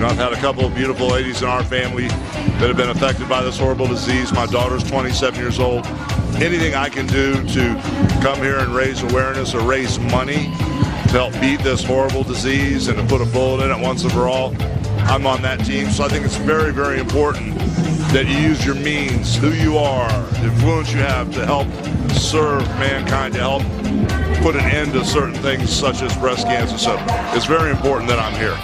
I've had a couple of beautiful ladies in our family that have been affected by this horrible disease. My daughter's 27 years old. Anything I can do to come here and raise awareness or raise money to help beat this horrible disease and to put a bullet in it once and for all, I'm on that team. So I think it's very, very important that you use your means, who you are, the influence you have to help serve mankind, to help put an end to certain things such as breast cancer. So it's very important that I'm here.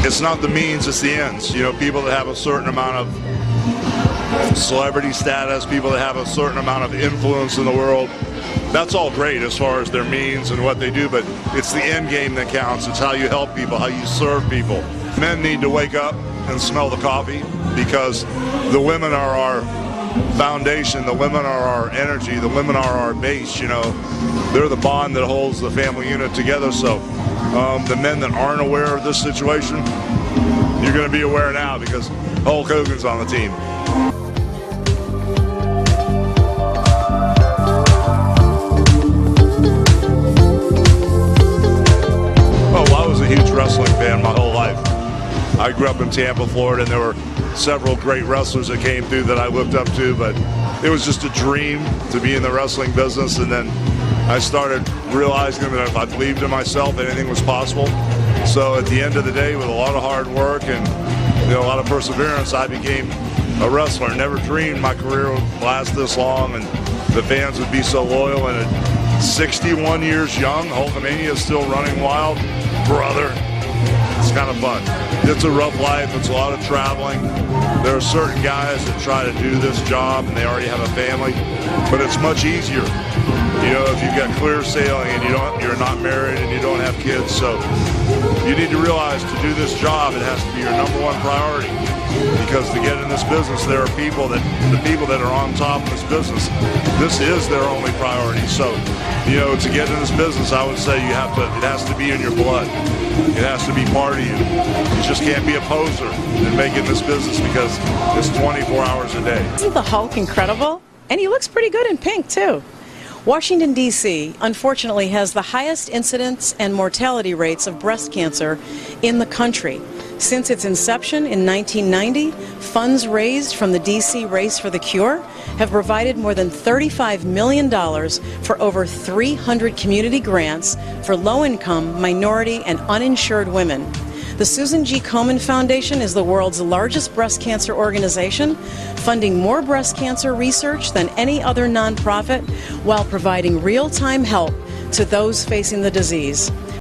It's not the means, it's the ends. You know, people that have a certain amount of celebrity status, people that have a certain amount of influence in the world, that's all great as far as their means and what they do, but it's the end game that counts. It's how you help people, how you serve people. Men need to wake up and smell the coffee, because the women are our foundation, the women are our energy, the women are our base. You know, they're the bond that holds the family unit together. So the men that aren't aware of this situation, you're going to be aware now, because Hulk Hogan's on the team. Oh, I was a huge wrestling fan my whole life. I grew up in Tampa, Florida, and there were several great wrestlers that came through that I looked up to, but it was just a dream to be in the wrestling business. And then I started realizing that if I believed in myself, anything was possible. So at the end of the day, with a lot of hard work and a lot of perseverance, I became a wrestler. Never dreamed my career would last this long and the fans would be so loyal. And at 61 years young, Hulkamania is still running wild. Brother, it's kind of fun. It's a rough life. It's a lot of traveling. There are certain guys that try to do this job and they already have a family, but it's much easier, if you've got clear sailing and you're not married and you don't have kids. So you need to realize, to do this job, it has to be your #1 priority, because to get in this business, there are the people that are on top of this business, this is their only priority. So, to get in this business, I would say it has to be in your blood. It has to be part of you. You just can't be a poser and make it in this business, because it's 24 hours a day. Isn't the Hulk incredible? And he looks pretty good in pink, too. Washington, D.C., unfortunately, has the highest incidence and mortality rates of breast cancer in the country. Since its inception in 1990, funds raised from the D.C. Race for the Cure have provided more than $35 million for over 300 community grants for low-income, minority, and uninsured women. The Susan G. Komen Foundation is the world's largest breast cancer organization, funding more breast cancer research than any other nonprofit, while providing real-time help to those facing the disease.